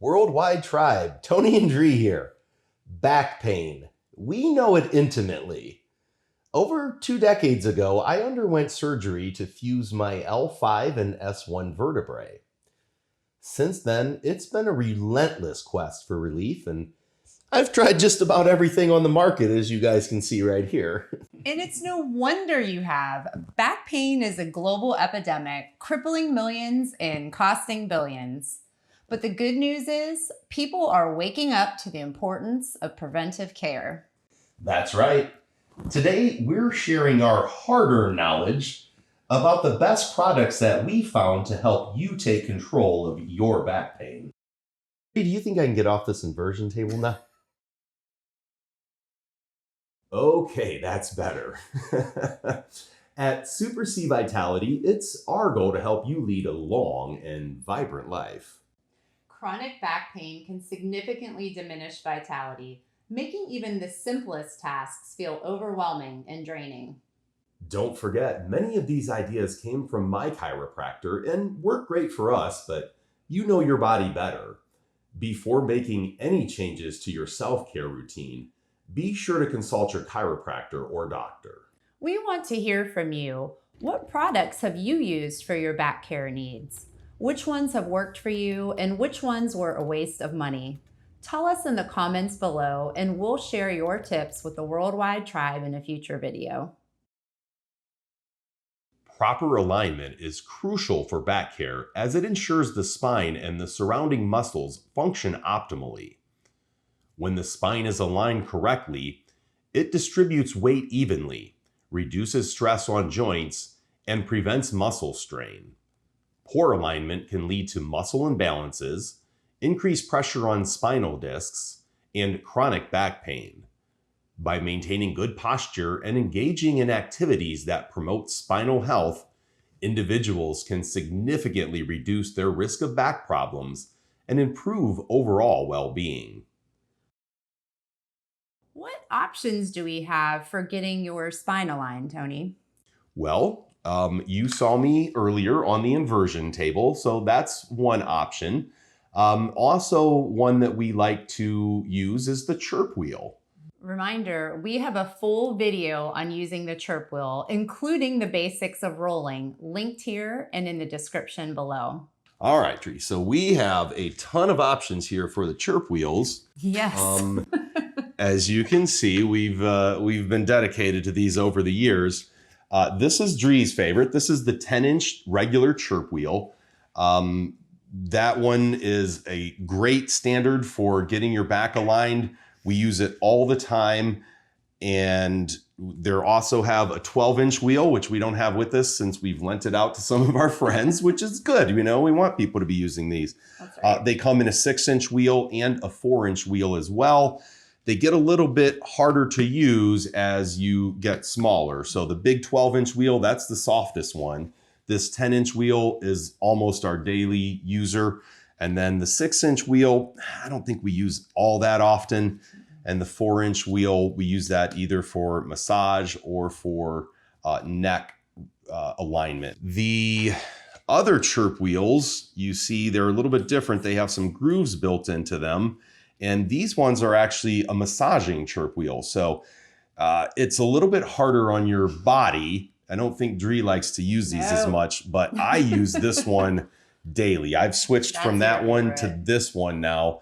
Worldwide tribe, Tony and Dree here. Back pain. We know it intimately. Over 2 decades ago, I underwent surgery to fuse my L5 and S1 vertebrae. Since then, it's been a relentless quest for relief, and I've tried just about everything on the market, as you guys can see right here. And it's no wonder you have. Back pain is a global epidemic, crippling millions and costing billions. But the good news is people are waking up to the importance of preventive care. That's right. Today, we're sharing our hard-earned knowledge about the best products that we found to help you take control of your back pain. Do you think I can get off this inversion table now? Okay, that's better. At SuperC Vitality, it's our goal to help you lead a long and vibrant life. Chronic back pain can significantly diminish vitality, making even the simplest tasks feel overwhelming and draining. Don't forget, many of these ideas came from my chiropractor and work great for us, but you know your body better. Before making any changes to your self-care routine, be sure to consult your chiropractor or doctor. We want to hear from you. What products have you used for your back care needs? Which ones have worked for you and which ones were a waste of money? Tell us in the comments below and we'll share your tips with the worldwide tribe in a future video. Proper alignment is crucial for back care as it ensures the spine and the surrounding muscles function optimally. When the spine is aligned correctly, it distributes weight evenly, reduces stress on joints, and prevents muscle strain. Poor alignment can lead to muscle imbalances, increased pressure on spinal discs, and chronic back pain. By maintaining good posture and engaging in activities that promote spinal health, individuals can significantly reduce their risk of back problems and improve overall well-being. What options do we have for getting your spine aligned, Tony? Well, you saw me earlier on the inversion table, so that's one option. Also, one that we like to use is the Chirp Wheel. Reminder, we have a full video on using the Chirp Wheel, including the basics of rolling, linked here and in the description below. All right, Tree. So we have a ton of options here for the Chirp Wheels. Yes. As you can see, we've been dedicated to these over the years. This is Dree's favorite. This is the 10-inch regular Chirp Wheel. That one is a great standard for getting your back aligned. We use it all the time. And they also have a 12-inch wheel, which we don't have with us since we've lent it out to some of our friends, which is good. You know, we want people to be using these. That's right. They come in a 6-inch wheel and a 4-inch wheel as well. They get a little bit harder to use as you get smaller. So the big 12-inch wheel, that's the softest one. This 10-inch wheel is almost our daily user. And then the 6-inch wheel, I don't think we use all that often. And the 4-inch wheel, we use that either for massage or for neck alignment. The other Chirp Wheels, you see they're a little bit different. They have some grooves built into them. And these ones are actually a massaging Chirp Wheel. So it's a little bit harder on your body. I don't think Dree likes to use these as much, but I use this one daily. I've switched from that one to this one now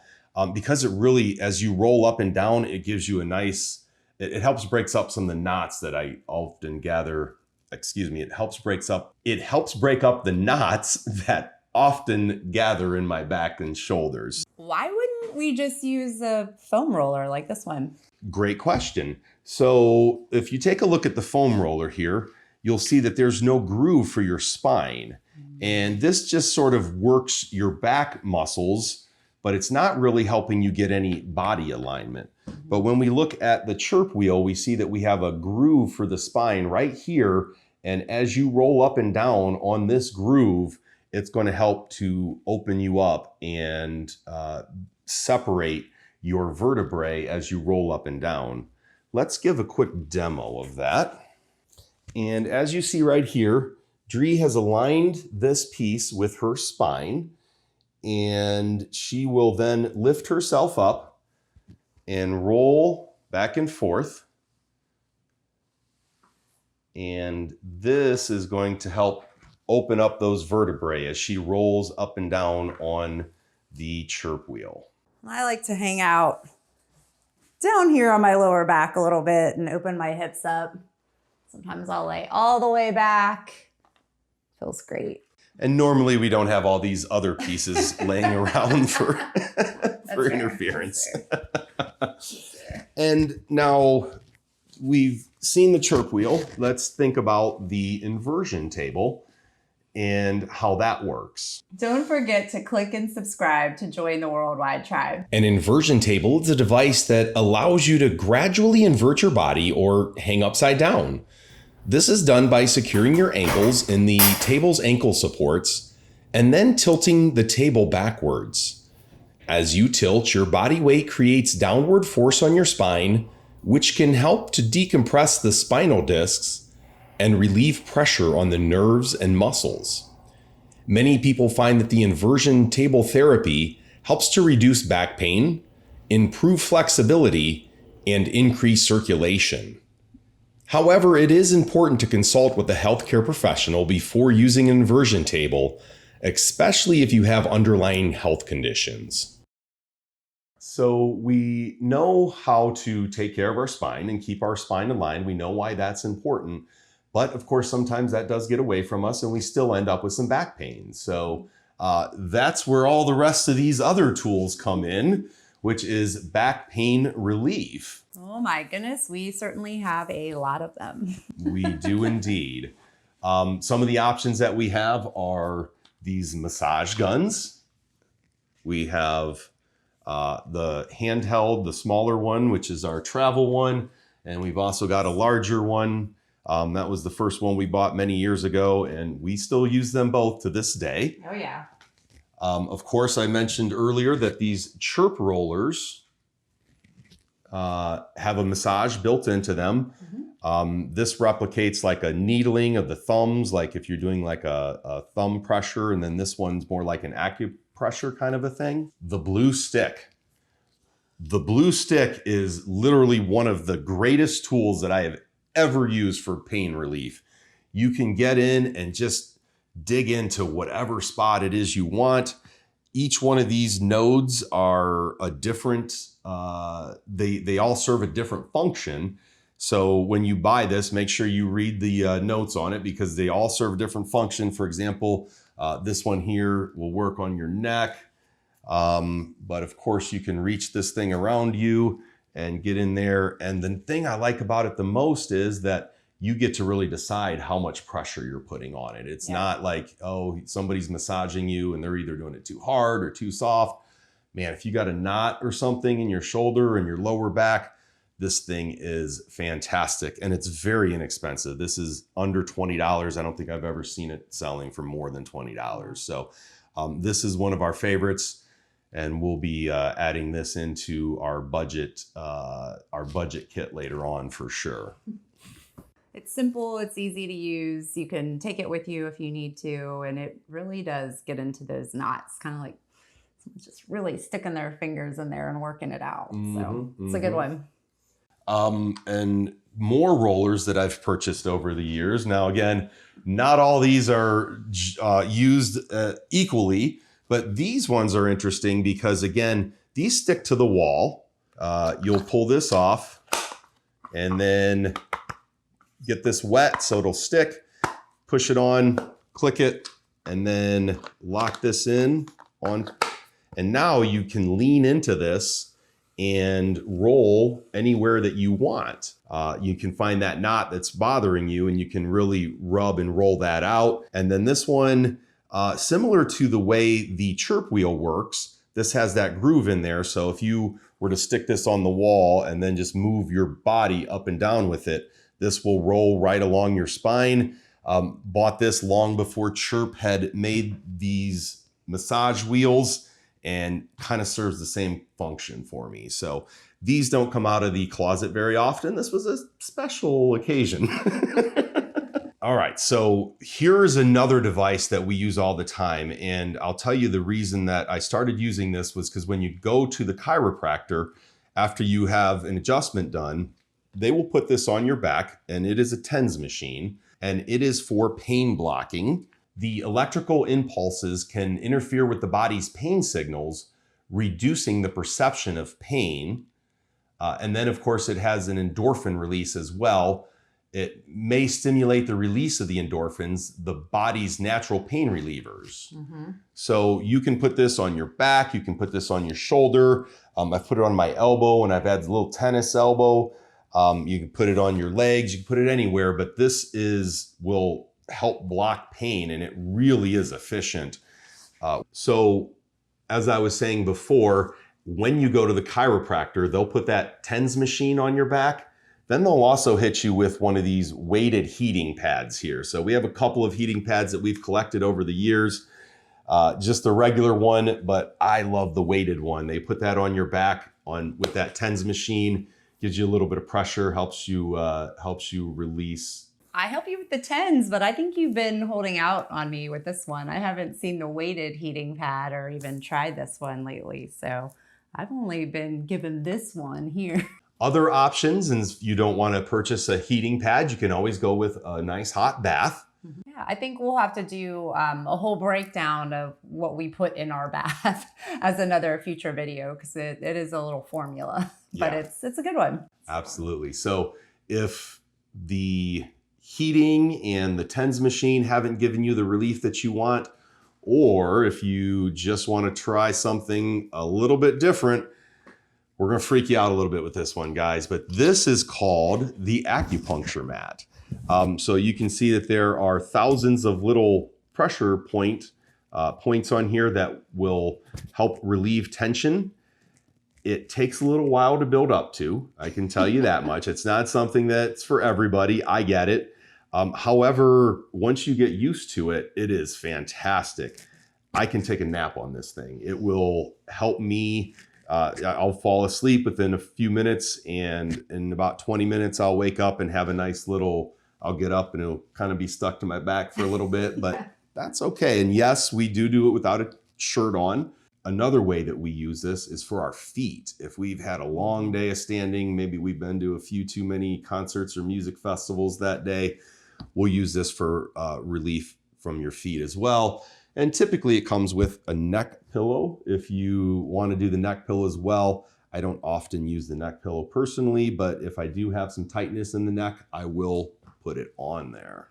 because it really, as you roll up and down, it gives you a nice, it helps breaks up some of the knots that I often gather. Excuse me, it helps break up the knots that often gather in my back and shoulders. Why wouldn't we just use a foam roller like this one? Great question. So if you take a look at the foam roller here, you'll see that there's no groove for your spine. And this just sort of works your back muscles, but it's not really helping you get any body alignment. But when we look at the Chirp Wheel, we see that we have a groove for the spine right here. And as you roll up and down on this groove, it's going to help to open you up and separate your vertebrae as you roll up and down. Let's give a quick demo of that. And as you see right here, Dree has aligned this piece with her spine. And she will then lift herself up and roll back and forth. And this is going to help open up those vertebrae as she rolls up and down on the Chirp Wheel. I like to hang out down here on my lower back a little bit and open my hips up. Sometimes I'll lay all the way back. Feels great. And normally we don't have all these other pieces laying around for interference. And now we've seen the Chirp Wheel. Let's think about the inversion table and how that works. Don't forget to click and subscribe to join the worldwide tribe. An inversion table is a device that allows you to gradually invert your body or hang upside down. This is done by securing your ankles in the table's ankle supports and then tilting the table backwards. As you tilt, your body weight creates downward force on your spine, which can help to decompress the spinal discs and relieve pressure on the nerves and muscles. Many people find that the inversion table therapy helps to reduce back pain, improve flexibility, and increase circulation. However, it is important to consult with a healthcare professional before using an inversion table, especially if you have underlying health conditions. So we know how to take care of our spine and keep our spine aligned. We know why that's important. But of course, sometimes that does get away from us and we still end up with some back pain. So that's where all the rest of these other tools come in, which is back pain relief. Oh my goodness, we certainly have a lot of them. We do indeed. Some of the options that we have are these massage guns. We have the handheld, the smaller one, which is our travel one. And we've also got a larger one. That was the first one we bought many years ago, and we still use them both to this day. Oh, yeah. Of course, I mentioned earlier that these Chirp rollers have a massage built into them. Mm-hmm. This replicates like a needling of the thumbs, like if you're doing like a thumb pressure, and then this one's more like an acupressure kind of a thing. The BlueStick. The BlueStick is literally one of the greatest tools that I have ever used for pain relief. You can get in and just dig into whatever spot it is you want. Each one of these nodes are a different, they all serve a different function. So when you buy this, make sure you read the notes on it because they all serve a different function. For example, this one here will work on your neck. But of course you can reach this thing around you and get in there. And the thing I like about it the most is that you get to really decide how much pressure you're putting on it. It's not like, oh, somebody's massaging you and they're either doing it too hard or too soft. Man, if you got a knot or something in your shoulder and your lower back, this thing is fantastic. And it's very inexpensive. This is under $20. I don't think I've ever seen it selling for more than $20. So this is one of our favorites. And we'll be adding this into our budget kit later on for sure. It's simple, it's easy to use. You can take it with you if you need to, and it really does get into those knots, kind of like just really sticking their fingers in there and working it out. So it's a good one. And more rollers that I've purchased over the years. Now, again, not all these are used equally. But these ones are interesting because, again, these stick to the wall. You'll pull this off and then get this wet so it'll stick. Push it on, click it, and then lock this in on. And now you can lean into this and roll anywhere that you want. You can find that knot that's bothering you and you can really rub and roll that out. And then this one, similar to the way the Chirp Wheel works, this has that groove in there. So if you were to stick this on the wall and then just move your body up and down with it, this will roll right along your spine. Bought this long before Chirp had made these massage wheels and kind of serves the same function for me. So these don't come out of the closet very often. This was a special occasion. All right, so here's another device that we use all the time. And I'll tell you the reason that I started using this was because when you go to the chiropractor, after you have an adjustment done, they will put this on your back, and it is a TENS machine, and it is for pain blocking. The electrical impulses can interfere with the body's pain signals, reducing the perception of pain. And then, of course, it has an endorphin release as well. It may stimulate the release of the endorphins, the body's natural pain relievers. So you can put this on your back, you can put this on your shoulder. I've put it on my elbow, and I've had a little tennis elbow. You can put it on your legs, you can put it anywhere, but this will help block pain, and it really is efficient. So as I was saying before, when you go to the chiropractor, they'll put that TENS machine on your back. Then they'll also hit you with one of these weighted heating pads here. So we have a couple of heating pads that we've collected over the years. Just the regular one, but I love the weighted one. They put that on your back with that TENS machine, gives you a little bit of pressure, helps you release. I help you with the TENS, but I think you've been holding out on me with this one. I haven't seen the weighted heating pad or even tried this one lately. So I've only been given this one here. Other options, and if you don't want to purchase a heating pad, you can always go with a nice hot bath. Yeah, I think we'll have to do a whole breakdown of what we put in our bath as another future video, because it is a little formula, but Yeah. it's a good one. Absolutely. So if the heating and the TENS machine haven't given you the relief that you want, or if you just want to try something a little bit different, we're going to freak you out a little bit with this one, guys, but this is called the Acupuncture Mat. So you can see that there are thousands of little pressure points on here that will help relieve tension. It takes a little while to build up to, I can tell you that much. It's not something that's for everybody. I get it. However, once you get used to it, it is fantastic. I can take a nap on this thing. It will help me. I'll fall asleep within a few minutes, and in about 20 minutes, I'll wake up and have a nice I'll get up and it'll kind of be stuck to my back for a little bit, but that's okay. And yes, we do it without a shirt on. Another way that we use this is for our feet. If we've had a long day of standing, maybe we've been to a few too many concerts or music festivals that day, we'll use this for relief from your feet as well. And typically it comes with a neck pillow if you want to do the neck pillow as well. I don't often use the neck pillow personally, but if I do have some tightness in the neck, I will put it on there.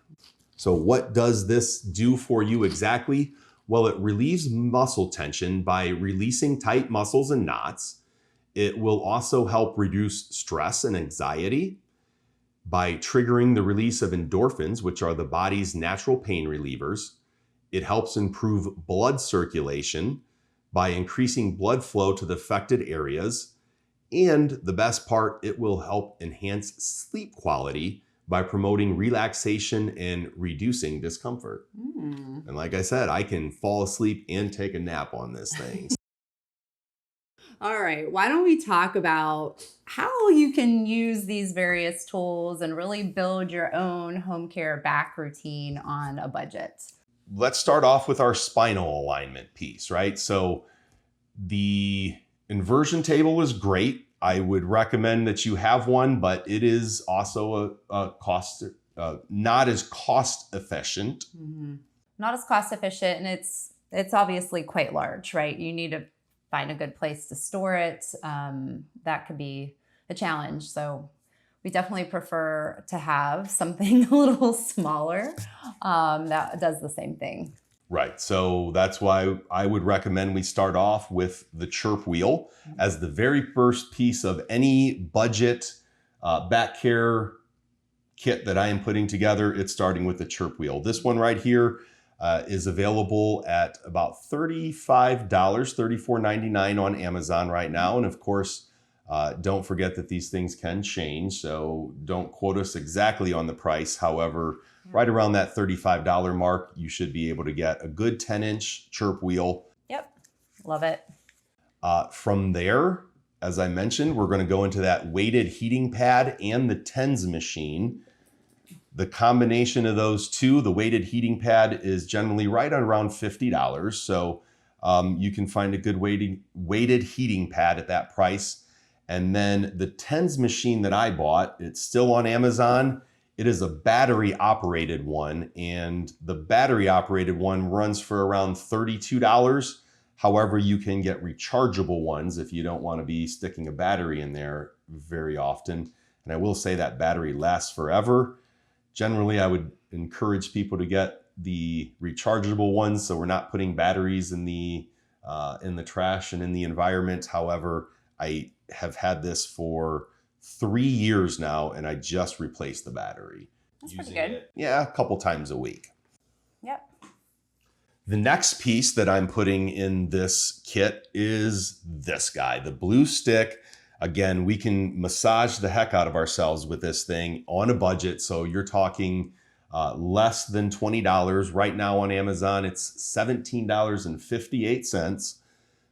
So what does this do for you exactly? Well, it relieves muscle tension by releasing tight muscles and knots. It will also help reduce stress and anxiety by triggering the release of endorphins, which are the body's natural pain relievers. It helps improve blood circulation by increasing blood flow to the affected areas. And the best part, it will help enhance sleep quality by promoting relaxation and reducing discomfort. And like I said, I can fall asleep and take a nap on this thing. All right, why don't we talk about how you can use these various tools and really build your own home care back routine on a budget? Let's start off with our spinal alignment piece, right? So the inversion table is great. I would recommend that you have one, but it is also not as cost efficient. Not as cost efficient, and it's obviously quite large, right? You need to find a good place to store it. That could be a challenge. So we definitely prefer to have something a little smaller that does the same thing. Right. So that's why I would recommend we start off with the Chirp Wheel as the very first piece of any budget back care kit that I am putting together. It's starting with the Chirp Wheel. This one right here is available at about $35, $34.99 on Amazon right now. And of course, don't forget that these things can change. So don't quote us exactly on the price. However, right around that $35 mark, you should be able to get a good 10-inch Chirp Wheel. Yep. Love it. From there, as I mentioned, we're going to go into that weighted heating pad and the TENS machine. The combination of those two, the weighted heating pad is generally right around $50. So you can find a good weighted heating pad at that price. And then the TENS machine that I bought, it's still on Amazon. It is a battery operated one, and the battery operated one runs for around $32. However, you can get rechargeable ones if you don't want to be sticking a battery in there very often. And I will say that battery lasts forever. Generally, I would encourage people to get the rechargeable ones so we're not putting batteries in the trash and in the environment. However, I have had this for 3 years now, and I just replaced the battery. That's pretty good. A couple times a week. Yep. The next piece that I'm putting in this kit is this guy, the BlueStick. Again, we can massage the heck out of ourselves with this thing on a budget. So you're talking less than $20. Right now on Amazon, it's $17.58.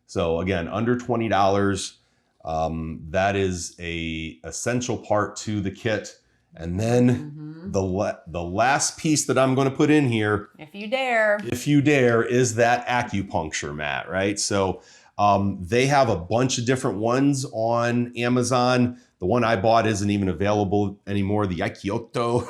So again, under $20. That is a essential part to the kit. And then the last piece that I'm going to put in here, if you dare, is that acupuncture mat, right? So they have a bunch of different ones on Amazon. The one I bought isn't even available anymore, the Aikyoto.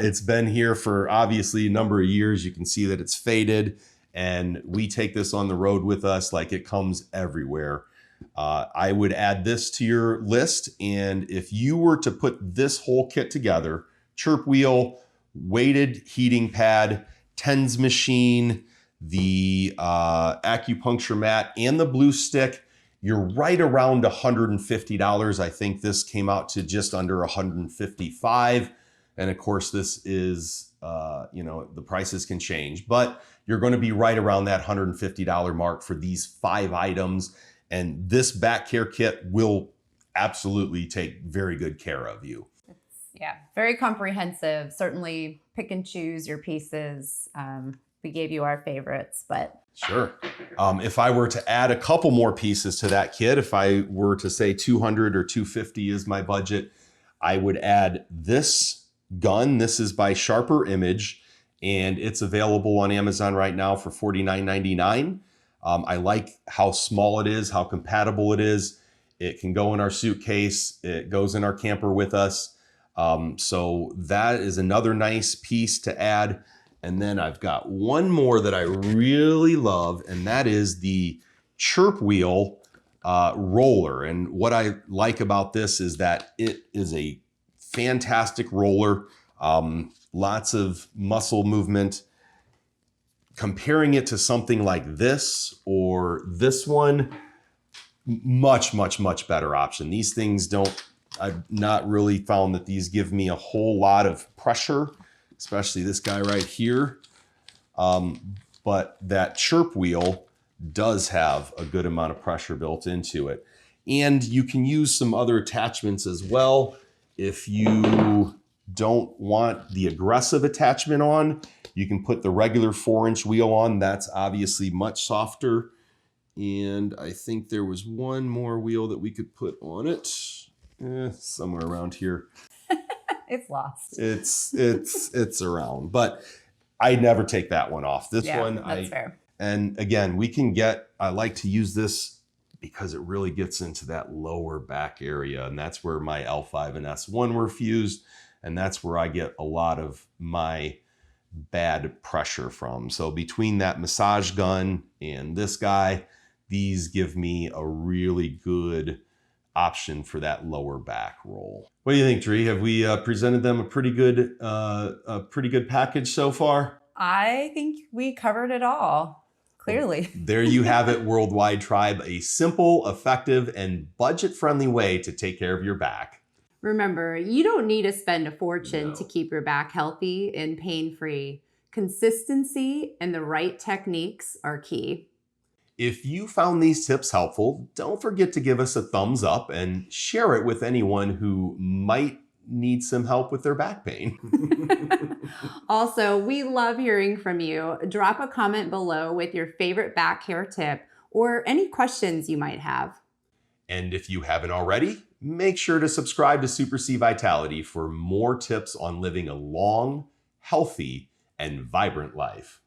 It's been here for obviously a number of years. You can see that it's faded, and we take this on the road with us like it comes everywhere. I would add this to your list, and if you were to put this whole kit together, Chirp Wheel, weighted heating pad, TENS machine, the acupuncture mat, and the BlueStick, you're right around $150. I think this came out to just under $155. And of course, this is, the prices can change, but you're going to be right around that $150 mark for these 5 items. And this back care kit will absolutely take very good care of you. Yeah, very comprehensive. Certainly pick and choose your pieces. We gave you our favorites, but. Sure. If I were to add a couple more pieces to that kit, if I were to say 200 or 250 is my budget, I would add this gun. This is by Sharper Image, and it's available on Amazon right now for $49.99. I like how small it is, how compatible it is. It can go in our suitcase. It goes in our camper with us. So that is another nice piece to add. And then I've got one more that I really love, and that is the Chirp Wheel roller. And what I like about this is that it is a fantastic roller, lots of muscle movement. Comparing it to something like this or this one, much, much, much better option. These things I've not really found that these give me a whole lot of pressure, especially this guy right here. But that Chirp Wheel does have a good amount of pressure built into it. And you can use some other attachments as well. If you don't want the aggressive attachment on, you can put the regular 4-inch wheel on. That's obviously much softer. And I think there was one more wheel that we could put on it. Somewhere around here. It's lost. It's around, but I never take that one off. This one, that's fair. And again, I like to use this because it really gets into that lower back area. And that's where my L5 and S1 were fused. And that's where I get a lot of my bad pressure from. So between that massage gun and this guy, these give me a really good option for that lower back roll. What do you think, Dree? Have we presented them a pretty good package so far? I think we covered it all, clearly. There you have it, Worldwide Tribe, a simple, effective, and budget-friendly way to take care of your back. Remember, you don't need to spend a fortune to keep your back healthy and pain-free. Consistency and the right techniques are key. If you found these tips helpful, don't forget to give us a thumbs up and share it with anyone who might need some help with their back pain. Also, we love hearing from you. Drop a comment below with your favorite back care tip or any questions you might have. And if you haven't already, Make sure to subscribe to SuperC Vitality for more tips on living a long, healthy, and vibrant life.